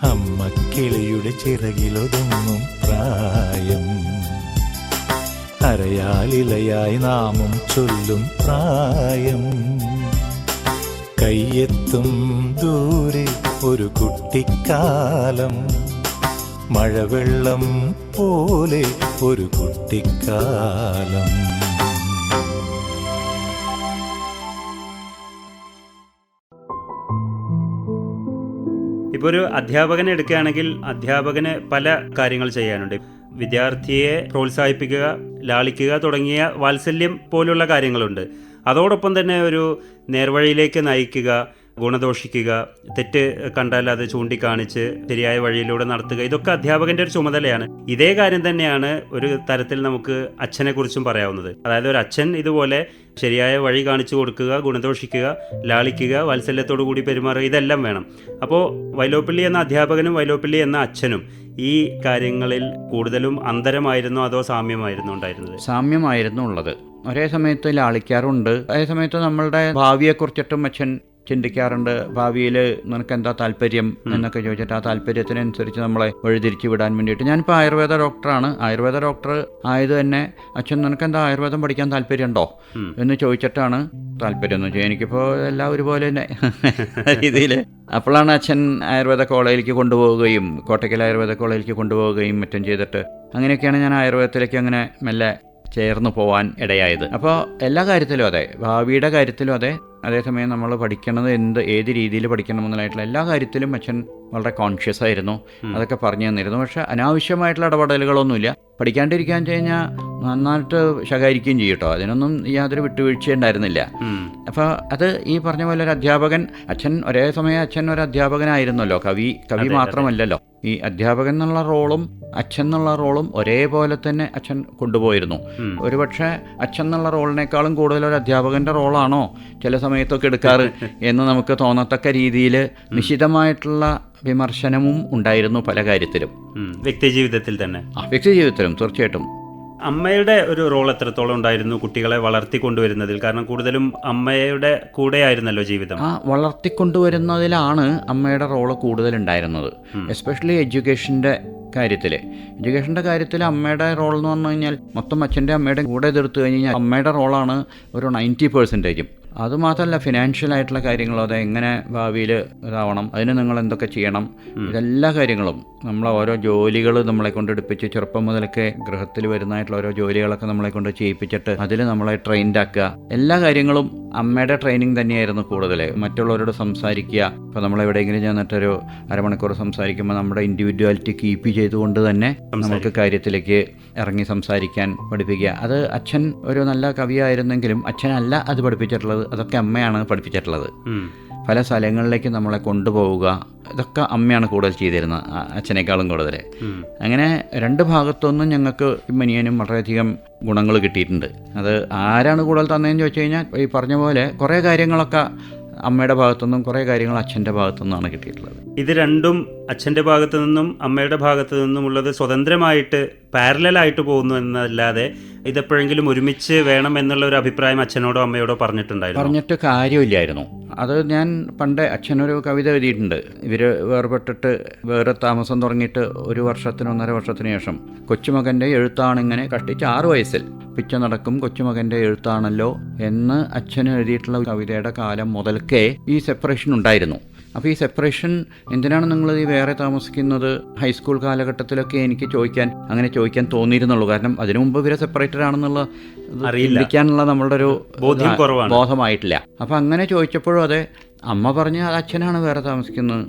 അമ്മക്കിളിയുടെ ചിറകിലൊതുങ്ങും പ്രായം, അരയാലിലയായി നാമം ചൊല്ലും പ്രായം, കയ്യെത്തും ദൂരെ ഒരു കുട്ടിക്കാലം, മഴവെള്ളം പോലെ ഒരു കുട്ടിക്കാലം. ഇപ്പോൾ ഒരു അധ്യാപകനെ എടുക്കുകയാണെങ്കിൽ അധ്യാപകന് പല കാര്യങ്ങൾ ചെയ്യാനുണ്ട്. വിദ്യാർത്ഥിയെ പ്രോത്സാഹിപ്പിക്കുക, ലാളിക്കുക തുടങ്ങിയ വാത്സല്യം പോലുള്ള കാര്യങ്ങളുണ്ട്. അതോടൊപ്പം തന്നെ ഒരു നേർവഴിയിലേക്ക് നയിക്കുക, ഗുണദോഷിക്കുക, തെറ്റ് കണ്ടാൽ അത് ചൂണ്ടിക്കാണിച്ച് ശരിയായ വഴിയിലൂടെ നടത്തുക, ഇതൊക്കെ അധ്യാപകൻ്റെ ഒരു ചുമതലയാണ്. ഇതേ കാര്യം തന്നെയാണ് ഒരു തരത്തിൽ നമുക്ക് അച്ഛനെ കുറിച്ചും പറയാവുന്നത്. അതായത് ഒരു അച്ഛൻ ഇതുപോലെ ശരിയായ വഴി കാണിച്ചു കൊടുക്കുക, ഗുണദോഷിക്കുക, ലാളിക്കുക, വാത്സല്യത്തോടു കൂടി പെരുമാറുക, ഇതെല്ലാം വേണം. അപ്പോൾ വൈലോപ്പിള്ളി എന്ന അധ്യാപകനും വൈലോപ്പിള്ളി എന്ന അച്ഛനും ഈ കാര്യങ്ങളിൽ കൂടുതലും അന്തരമായിരുന്നോ അതോ സാമ്യമായിരുന്നോ ഉണ്ടായിരുന്നത്? സാമ്യമായിരുന്നു ഉള്ളത്. ഒരേ സമയത്ത് ലാളിക്കാറുണ്ട്, അതേ സമയത്ത് നമ്മളുടെ ഭാവിയെക്കുറിച്ചിട്ടും അച്ഛൻ ചിന്തിക്കാറുണ്ട്. ഭാവിയിൽ നിനക്ക് എന്താ താല്പര്യം എന്നൊക്കെ ചോദിച്ചിട്ട് ആ താല്പര്യത്തിനനുസരിച്ച് നമ്മളെ വഴിതിരിച്ച് വിടാൻ വേണ്ടിയിട്ട്. ഞാനിപ്പോൾ ആയുർവേദ ഡോക്ടറാണ്. ആയുർവേദ ഡോക്ടർ ആയത് തന്നെ അച്ഛൻ നിനക്ക് എന്താ ആയുർവേദം പഠിക്കാൻ താല്പര്യമുണ്ടോ എന്ന് ചോദിച്ചിട്ടാണ്. താല്പര്യം എന്ന് വെച്ചാൽ എനിക്കിപ്പോൾ എല്ലാം ഒരുപോലെ തന്നെ രീതിയിൽ. അപ്പോഴാണ് അച്ഛൻ ആയുർവേദ കോളേജിലേക്ക് കൊണ്ടുപോവുകയും കോട്ടയ്ക്കൽ ആയുർവേദ കോളേജിലേക്ക് കൊണ്ടുപോവുകയും മറ്റും ചെയ്തിട്ട് അങ്ങനെയൊക്കെയാണ് ഞാൻ ആയുർവേദത്തിലേക്ക് അങ്ങനെ മെല്ലെ ചേർന്ന് പോവാൻ ഇടയായത്. അപ്പോൾ എല്ലാ കാര്യത്തിലും അതെ, ഭാവിയുടെ കാര്യത്തിലും അതെ, അതേസമയം നമ്മൾ പഠിക്കണത് ഏത് രീതിയിൽ പഠിക്കണമെന്നതായിട്ടുള്ള എല്ലാ കാര്യത്തിലും അച്ഛൻ വളരെ കോൺഷ്യസ് ആയിരുന്നു. അതൊക്കെ പറഞ്ഞു തന്നിരുന്നു. പക്ഷേ അനാവശ്യമായിട്ടുള്ള ഇടപെടലുകളൊന്നുമില്ല. പഠിക്കാണ്ടിരിക്കാൻ കഴിഞ്ഞാൽ നന്നായിട്ട് ശകാരിക്കുകയും ചെയ്യും കേട്ടോ. അതിനൊന്നും യാതൊരു വിട്ടുവീഴ്ച ഉണ്ടായിരുന്നില്ല. അപ്പോൾ അത് ഈ പറഞ്ഞ പോലെ ഒരു അധ്യാപകൻ, അച്ഛൻ ഒരേ സമയം അച്ഛൻ ഒരു അധ്യാപകനായിരുന്നല്ലോ, കവി മാത്രമല്ലല്ലോ. ഈ അധ്യാപകൻ എന്നുള്ള റോളും അച്ഛൻ എന്നുള്ള റോളും ഒരേപോലെ തന്നെ അച്ഛൻ കൊണ്ടുപോയിരുന്നു. ഒരുപക്ഷെ അച്ഛൻ എന്നുള്ള റോളിനേക്കാളും കൂടുതൽ ഒരു അധ്യാപകൻ്റെ റോളാണോ ചില സമയത്തൊക്കെ എടുക്കാറ് എന്ന് നമുക്ക് തോന്നത്തക്ക രീതിയിൽ നിശിതമായിട്ടുള്ള വിമർശനവും ഉണ്ടായിരുന്നു പല കാര്യത്തിലും. വ്യക്തി ജീവിതത്തിൽ തന്നെ? വ്യക്തി ജീവിതത്തിലും തീർച്ചയായിട്ടും. അമ്മയുടെ ഒരു റോൾ എത്രത്തോളം ഉണ്ടായിരുന്നു കുട്ടികളെ വളർത്തിക്കൊണ്ടുവരുന്നതിൽ? കാരണം കൂടുതലും അമ്മയുടെ കൂടെയായിരുന്നല്ലോ ജീവിതം. വളർത്തിക്കൊണ്ടുവരുന്നതിലാണ് അമ്മയുടെ റോള് കൂടുതലുണ്ടായിരുന്നത്. എസ്പെഷ്യലി എഡ്യൂക്കേഷൻ്റെ കാര്യത്തിൽ അമ്മയുടെ റോൾ എന്ന് പറഞ്ഞു കഴിഞ്ഞാൽ മൊത്തം അച്ഛൻ്റെ അമ്മയുടെ കൂടെ തീർത്തു കഴിഞ്ഞാൽ അമ്മയുടെ റോളാണ് ഒരു 90%. അതുമാത്രമല്ല ഫിനാൻഷ്യലായിട്ടുള്ള കാര്യങ്ങളും, അത് എങ്ങനെ ഭാവിയിൽ ഇതാവണം, അതിന് നിങ്ങൾ എന്തൊക്കെ ചെയ്യണം, ഇതെല്ലാ കാര്യങ്ങളും നമ്മളെ ഓരോ ജോലികൾ നമ്മളെ കൊണ്ട് എടുപ്പിച്ച് ചെറുപ്പം മുതലൊക്കെ ഗൃഹത്തിൽ വരുന്നതായിട്ടുള്ള ഓരോ ജോലികളൊക്കെ നമ്മളെ കൊണ്ട് ചെയ്യിപ്പിച്ചിട്ട് അതിൽ നമ്മളെ ട്രെയിൻഡ് ആക്കുക, എല്ലാ കാര്യങ്ങളും അമ്മയുടെ ട്രെയിനിങ് തന്നെയായിരുന്നു കൂടുതൽ. മറ്റുള്ളവരോട് സംസാരിക്കുക, ഇപ്പോൾ നമ്മളെവിടെയെങ്കിലും ചെന്നിട്ടൊരു അരമണിക്കൂർ സംസാരിക്കുമ്പോൾ നമ്മുടെ ഇൻഡിവിജ്വാലിറ്റി കീപ്പ് ചെയ്തുകൊണ്ട് തന്നെ നമുക്ക് കാര്യത്തിലേക്ക് ഇറങ്ങി സംസാരിക്കാൻ പഠിപ്പിക്കുക. അത് അച്ഛൻ ഒരു നല്ല കവിയായിരുന്നെങ്കിലും അച്ഛനല്ല അത് പഠിപ്പിച്ചിട്ടുള്ളത്, അതൊക്കെ അമ്മയാണ് പഠിപ്പിച്ചിട്ടുള്ളത്. പല സ്ഥലങ്ങളിലേക്ക് നമ്മളെ കൊണ്ടുപോവുക, ഇതൊക്കെ അമ്മയാണ് കൂടുതൽ ചെയ്തിരുന്നത് അച്ഛനേക്കാളും കൂടുതൽ. അങ്ങനെ രണ്ട് ഭാഗത്തുനിന്നും ഞങ്ങൾക്ക് മനിയനും വളരെയധികം ഗുണങ്ങൾ കിട്ടിയിട്ടുണ്ട്. അത് ആരാണ് കൂടുതൽ തന്നതെന്ന് ചോദിച്ചു കഴിഞ്ഞാൽ ഈ പറഞ്ഞ പോലെ കുറേ കാര്യങ്ങളൊക്കെ അമ്മയുടെ ഭാഗത്തുനിന്നും കുറേ കാര്യങ്ങൾ അച്ഛൻ്റെ ഭാഗത്തുനിന്നാണ് കിട്ടിയിട്ടുള്ളത്. ഇത് രണ്ടും അച്ഛൻ്റെ ഭാഗത്തു നിന്നും അമ്മയുടെ ഭാഗത്തു നിന്നുമുള്ളത് സ്വതന്ത്രമായിട്ട് പാരലലായിട്ട് പോകുന്നു എന്നല്ലാതെ ഇതെപ്പോഴെങ്കിലും ഒരുമിച്ച് വേണം എന്നുള്ള ഒരു അഭിപ്രായം അച്ഛനോടോ അമ്മയോടോ പറഞ്ഞിട്ട് കാര്യമില്ലായിരുന്നു. അത് ഞാൻ പണ്ട് അച്ഛനൊരു കവിത എഴുതിയിട്ടുണ്ട്. ഇവർ വേർപെട്ടിട്ട് വേറെ താമസം തുടങ്ങിയിട്ട് 1 വർഷത്തിന് 1.5 വർഷത്തിന് ശേഷം കൊച്ചുമകൻ്റെ എഴുത്താണിങ്ങനെ കഷ്ടിച്ച് 6 വയസ്സിൽ പിച്ച നടക്കും കൊച്ചുമകൻ്റെ എഴുത്താണല്ലോ എന്ന് അച്ഛൻ എഴുതിയിട്ടുള്ള കവിതയുടെ കാലം മുതൽക്കേ ഈ സെപ്പറേഷൻ ഉണ്ടായിരുന്നു. അപ്പോൾ ഈ സെപ്പറേഷൻ എന്തിനാണ് നിങ്ങൾ ഈ വേറെ താമസിക്കുന്നത് ഹൈസ്കൂൾ കാലഘട്ടത്തിലൊക്കെ എനിക്ക് ചോദിക്കാൻ തോന്നിയിരുന്നുള്ളൂ. കാരണം അതിനു മുമ്പ് ഇവരെ സെപ്പറേറ്റഡ് ആണെന്നുള്ള അറിയിക്കാനുള്ള നമ്മളുടെ ഒരു ബോധമായിട്ടില്ല. അപ്പോൾ അങ്ങനെ ചോദിച്ചപ്പോഴും അതെ, അമ്മ പറഞ്ഞ് അത് അച്ഛനാണ് വേറെ താമസിക്കുന്നത്,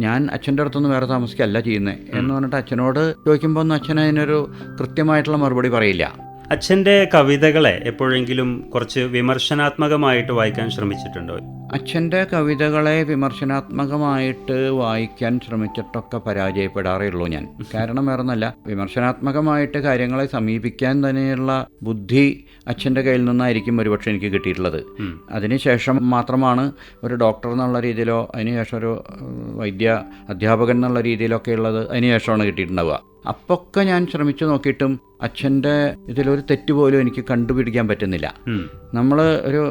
ഞാൻ അച്ഛൻ്റെ അടുത്തൊന്നും വേറെ താമസിക്കുകയല്ല ചെയ്യുന്നത് എന്ന് പറഞ്ഞിട്ട് അച്ഛനോട് ചോദിക്കുമ്പോൾ ഒന്നും അച്ഛൻ അതിനൊരു കൃത്യമായിട്ടുള്ള മറുപടി പറയില്ല. അച്ഛൻ്റെ കവിതകളെ എപ്പോഴെങ്കിലും കുറച്ച് വിമർശനാത്മകമായിട്ട് വായിക്കാൻ ശ്രമിച്ചിട്ടുണ്ടോ? അച്ഛൻ്റെ കവിതകളെ വിമർശനാത്മകമായിട്ട് വായിക്കാൻ ശ്രമിച്ചിട്ടൊക്കെ പരാജയപ്പെടാറേ ഉള്ളൂ ഞാൻ. കാരണം വേറൊന്നല്ല, വിമർശനാത്മകമായിട്ട് കാര്യങ്ങളെ സമീപിക്കാൻ തന്നെയുള്ള ബുദ്ധി അച്ഛൻ്റെ കയ്യിൽ നിന്നായിരിക്കും ഒരുപക്ഷെ എനിക്ക് കിട്ടിയിട്ടുള്ളത്. അതിനുശേഷം മാത്രമാണ് ഒരു ഡോക്ടർ എന്നുള്ള രീതിയിലോ അതിനുശേഷം ഒരു അധ്യാപകൻ എന്നുള്ള രീതിയിലൊക്കെ ഉള്ളത് അതിനുശേഷമാണ് കിട്ടിയിട്ടുണ്ടാവുക. അപ്പൊക്കെ ഞാൻ ശ്രമിച്ചു നോക്കിയിട്ടും അച്ഛൻ്റെ ഇതിലൊരു തെറ്റ് പോലും എനിക്ക് കണ്ടുപിടിക്കാൻ പറ്റുന്നില്ല. നമ്മൾ ഒരു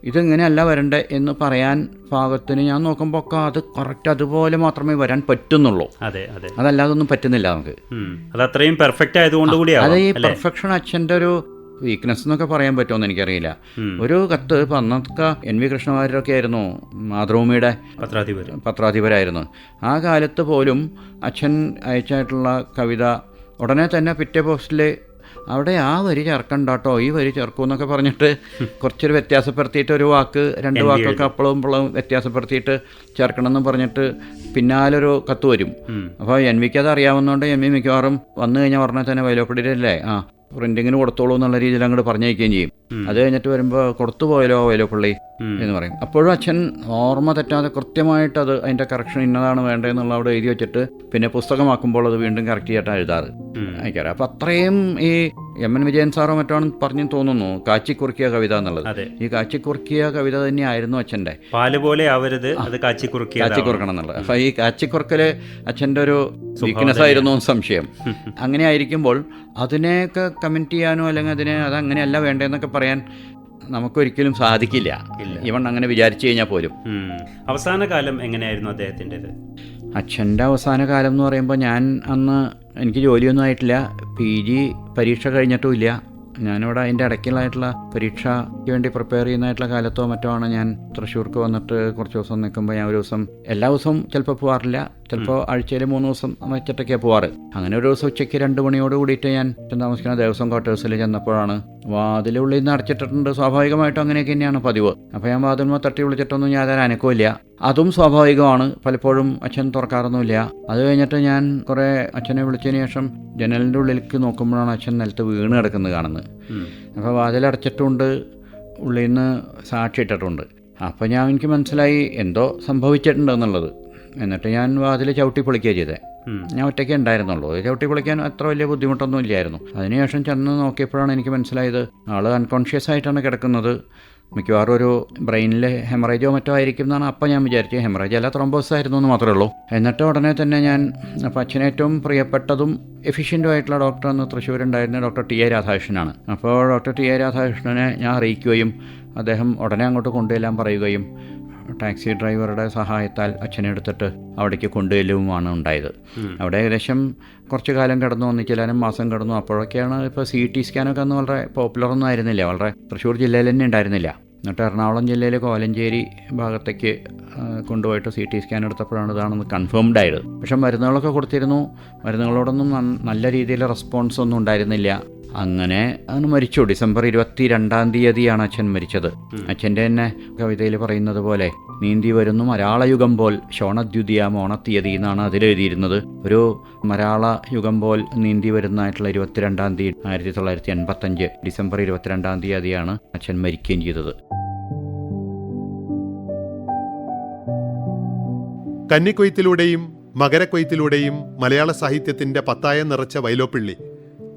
ഇതെങ്ങനെയല്ല വരണ്ടേ എന്ന് പറയാൻ പാകത്തിന് ഞാൻ നോക്കുമ്പോൾ ഒക്കെ അത് കറക്റ്റ് അതുപോലെ മാത്രമേ വരാൻ പറ്റുന്നുള്ളൂ. അതെ അതെ, അതല്ലാതെ ഒന്നും പറ്റുന്നില്ല നമുക്ക്. അത് അത്രയും പെർഫെക്റ്റ് ആയതുകൊണ്ട് അത് കൂടിയാണ്. ഈ പെർഫെക്ഷൻ അച്ഛൻ്റെ ഒരു വീക്ക്നെസ് എന്നൊക്കെ പറയാൻ പറ്റുമെന്ന് എനിക്കറിയില്ല. ഒരു കത്ത് ഇപ്പം അന്നൊക്കെ NV കൃഷ്ണവാര്യരൊക്കെ ആയിരുന്നു മാതൃഭൂമിയുടെ പത്രാധിപരായിരുന്നു. ആ കാലത്ത് പോലും അച്ഛൻ അയച്ചായിട്ടുള്ള കവിത ഉടനെ തന്നെ പിറ്റേ പോസ്റ്റിൽ അവിടെ ആ വരി ചേർക്കണ്ടാട്ടോ, ഈ വരി ചേർക്കൂ എന്നൊക്കെ പറഞ്ഞിട്ട് കുറച്ചൊരു വ്യത്യാസപ്പെടുത്തിയിട്ട് ഒരു വാക്ക് 2 വാക്കൊക്കെ അപ്പോഴും വ്യത്യാസപ്പെടുത്തിയിട്ട് ചേർക്കണമെന്ന് പറഞ്ഞിട്ട് പിന്നാലൊരു കത്ത് വരും. അപ്പോൾ NVക്ക് അത് അറിയാവുന്നതുകൊണ്ട് NV മിക്കവാറും വന്നു കഴിഞ്ഞാൽ പറഞ്ഞാൽ തന്നെ വൈലോപ്പിള്ളിയിലല്ലേ പ്രിന്റിങ്ങിന് കൊടുത്തോളൂ എന്നുള്ള രീതിയിൽ അങ്ങോട്ട് പറഞ്ഞയക്കുകയും ചെയ്യും. അത് കഴിഞ്ഞിട്ട് വരുമ്പോൾ കൊടുത്തു പോയല്ലോ വൈലോപ്പിള്ളി എന്ന് പറയും. അപ്പോഴും അച്ഛൻ ഓർമ്മ തെറ്റാതെ കൃത്യമായിട്ട് അത് അതിൻ്റെ കറക്ഷൻ ഇന്നതാണ് വേണ്ടതെന്നുള്ള അവിടെ എഴുതി വെച്ചിട്ട് പിന്നെ പുസ്തകമാക്കുമ്പോൾ അത് വീണ്ടും കറക്റ്റ് ചെയ്തിട്ടാണ് എഴുതാറ് അയക്കാറ്. അപ്പം അത്രയും ഈ MN വിജയൻ സാറോ മറ്റാണ് പറഞ്ഞു തോന്നുന്നു കാച്ചിക്കുറുക്കിയ കവിത എന്നുള്ളത്. ഈ കാച്ചിക്കുറുക്കിയ കവിത തന്നെയായിരുന്നു അച്ഛൻ്റെ. പാല് പോലെ ആവരുത്, അത് കാച്ചിക്കുറുക്കണം എന്നുള്ളത്. അപ്പം ഈ കാച്ചിക്കുറുക്കല് അച്ഛൻ്റെ ഒരു വീക്ക്നെസ് ആയിരുന്നു സംശയം. അങ്ങനെ ആയിരിക്കുമ്പോൾ അതിനെയൊക്കെ കമൻറ്റ് ചെയ്യാനോ അല്ലെങ്കിൽ അതങ്ങനെയല്ല വേണ്ടതെന്നൊക്കെ പറയാൻ നമുക്കൊരിക്കലും സാധിക്കില്ല, ഇവൺ അങ്ങനെ വിചാരിച്ചു കഴിഞ്ഞാൽ പോലും. അവസാന കാലം എങ്ങനെയായിരുന്നു അദ്ദേഹത്തിൻ്റെത്? അച്ഛൻ്റെ അവസാന കാലം എന്ന് പറയുമ്പോൾ ഞാൻ അന്ന് എനിക്ക് ജോലിയൊന്നും ആയിട്ടില്ല, PG പരീക്ഷ കഴിഞ്ഞിട്ടും ഇല്ല. ഞാനിവിടെ അതിൻ്റെ ഇടയ്ക്കുള്ളതായിട്ടുള്ള പരീക്ഷയ്ക്ക് വേണ്ടി പ്രിപ്പയർ ചെയ്യുന്നതായിട്ടുള്ള കാലത്തോ മറ്റോ ആണ് ഞാൻ തൃശ്ശൂർക്ക് വന്നിട്ട് കുറച്ച് ദിവസം നിൽക്കുമ്പോൾ ഞാൻ ഒരു ദിവസം എല്ലാ ദിവസവും ചിലപ്പോൾ പോകാറില്ല, ചിലപ്പോൾ ആഴ്ചയിൽ 3 ദിവസം വെച്ചിട്ടൊക്കെയാണ് പോവാറ്. അങ്ങനെ ഒരു ദിവസം ഉച്ചയ്ക്ക് 2 മണിയോട് കൂടിയിട്ട് ഞാൻ താമസിക്കുന്ന ദേവസ്വം ക്വാർട്ടേഴ്സിൽ ചെന്നപ്പോഴാണ് വാതിലുള്ളിൽ നിന്ന് അടച്ചിട്ടിട്ടുണ്ട്. സ്വാഭാവികമായിട്ടും അങ്ങനെയൊക്കെ തന്നെയാണ് പതിവ്. അപ്പോൾ ഞാൻ വാതിലുമ്പോൾ തട്ടി വിളിച്ചിട്ടൊന്നും യാതൊരു അനക്കമില്ല. അതും സ്വാഭാവികമാണ്, പലപ്പോഴും അച്ഛൻ തുറക്കാറൊന്നുമില്ല. അത് കഴിഞ്ഞിട്ട് ഞാൻ കുറേ അച്ഛനെ വിളിച്ചതിന് ശേഷം ജനലിൻ്റെ ഉള്ളിലേക്ക് നോക്കുമ്പോഴാണ് അച്ഛൻ നിലത്ത് വീണ് കിടക്കുന്നത് കാണുന്നത്. അപ്പോൾ വാതിലടച്ചിട്ടുണ്ട്, ഉള്ളിൽ നിന്ന് സാക്ഷി ഇട്ടിട്ടുണ്ട്. അപ്പോൾ എനിക്ക് മനസ്സിലായി എന്തോ സംഭവിച്ചിട്ടുണ്ട് എന്നുള്ളത്. എന്നിട്ട് ഞാൻ വാതിൽ ചവിട്ടി പൊളിക്കുകയാണ് ചെയ്തത്. ഞാൻ ഒറ്റയ്ക്ക് ഉണ്ടായിരുന്നുള്ളൂ, ചവിട്ടി പൊളിക്കാൻ അത്ര വലിയ ബുദ്ധിമുട്ടൊന്നും ഇല്ലായിരുന്നു. അതിനുശേഷം ചെന്ന് നോക്കിയപ്പോഴാണ് എനിക്ക് മനസ്സിലായത് ആൾ അൺകോൺഷ്യസ് ആയിട്ടാണ് കിടക്കുന്നത്. മിക്കവാറും ഒരു ബ്രെയിനിൽ ഹെമറേജോ മറ്റോ ആയിരിക്കും എന്നാണ് അപ്പം ഞാൻ വിചാരിച്ചത്. ഹെമറേജ് അല്ല, ത്രോംബോസ് ആയിരുന്നു എന്ന് മാത്രമേ ഉള്ളൂ. എന്നിട്ട് ഉടനെ തന്നെ ഞാൻ അപ്പോൾ അച്ഛന് ഏറ്റവും പ്രിയപ്പെട്ടതും എഫിഷ്യൻറ്റും ആയിട്ടുള്ള ഡോക്ടർ എന്ന് തൃശ്ശൂരുണ്ടായിരുന്ന ഡോക്ടർ ടി എ രാധാകൃഷ്ണനാണ്. അപ്പോൾ ഡോക്ടർ ടി എ രാധാകൃഷ്ണനെ ഞാൻ അറിയിക്കുകയും അദ്ദേഹം ഉടനെ അങ്ങോട്ട് കൊണ്ടുചെല്ലാൻ പറയുകയും ടാക്സി ഡ്രൈവറുടെ സഹായത്താൽ അച്ഛനെ എടുത്തിട്ട് അവിടേക്ക് കൊണ്ടുചെല്ലുമാണ് ഉണ്ടായത്. അവിടെ ഏകദേശം കുറച്ച് കാലം കിടന്നു, ഒന്നിച്ചില്ലാനും മാസം കിടന്നു. അപ്പോഴൊക്കെയാണ് ഇപ്പോൾ CT സ്കാനൊക്കെ അന്ന് വളരെ പോപ്പുലറൊന്നും ആയിരുന്നില്ല, വളരെ തൃശ്ശൂർ ജില്ലയിൽ തന്നെ ഉണ്ടായിരുന്നില്ല. എന്നിട്ട് എറണാകുളം ജില്ലയിൽ കോലഞ്ചേരി ഭാഗത്തേക്ക് കൊണ്ടുപോയിട്ട് CT സ്കാൻ എടുത്തപ്പോഴാണ് ഇതാണെന്ന് കൺഫേംഡ് ആയത്. പക്ഷെ മരുന്നുകളൊക്കെ കൊടുത്തിരുന്നു, മരുന്നുകളോടൊന്നും നല്ല രീതിയിൽ റെസ്പോൺസ് ഒന്നും ഉണ്ടായിരുന്നില്ല. അങ്ങനെ അന്ന് മരിച്ചു. ഡിസംബർ 22 അച്ഛൻ മരിച്ചത്. അച്ഛൻ്റെ തന്നെ കവിതയിൽ പറയുന്നത് പോലെ നീന്തി വരുന്നു മലയാളയുഗം പോൽ ശോണദ്യുതിയാം ഓണത്തീയതി എന്നാണ് അതിലെഴുതിയിരുന്നത്. ഒരു മലയാള യുഗം പോൽ നീന്തി വരുന്നതായിട്ടുള്ള 22 1985 ഡിസംബർ 22 അച്ഛൻ മരിക്കുകയും ചെയ്തത്. കന്നിക്കൊയ്ത്തിലൂടെയും മകരക്കൊയ്ത്തിലൂടെയും മലയാള സാഹിത്യത്തിന്റെ പത്തായം നിറച്ച വൈലോപ്പിള്ളി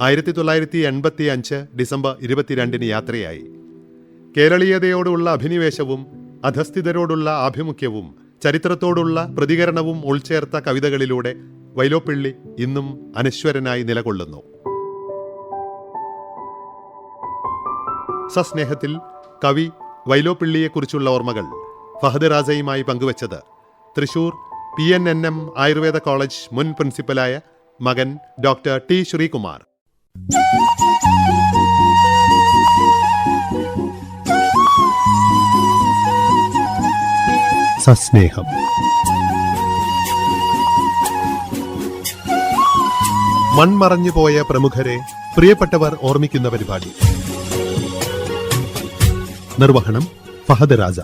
1985 ഡിസംബർ 22 യാത്രയായി. കേരളീയതയോടുള്ള അഭിനിവേശവും അധസ്ഥിതരോടുള്ള ആഭിമുഖ്യവും ചരിത്രത്തോടുള്ള പ്രതികരണവും ഉൾച്ചേർത്ത കവിതകളിലൂടെ വൈലോപ്പിള്ളി ഇന്നും അനശ്വരനായി നിലകൊള്ളുന്നു. സസ്നേഹത്തിൽ കവി വൈലോപ്പിള്ളിയെക്കുറിച്ചുള്ള ഓർമ്മകൾ ഫഹദ് റാസയുമായി പങ്കുവച്ചത് തൃശൂർ PNNM ആയുർവേദ കോളേജ് മുൻ പ്രിൻസിപ്പലായ മകൻ ഡോക്ടർ T ശ്രീകുമാർ. സസ്നേഹം മൺമറഞ്ഞുപോയ പ്രമുഖരെ പ്രിയപ്പെട്ടവർ ഓർമ്മിക്കുന്ന പരിപാടി. നിർവഹണം ഫഹദ് റാസ.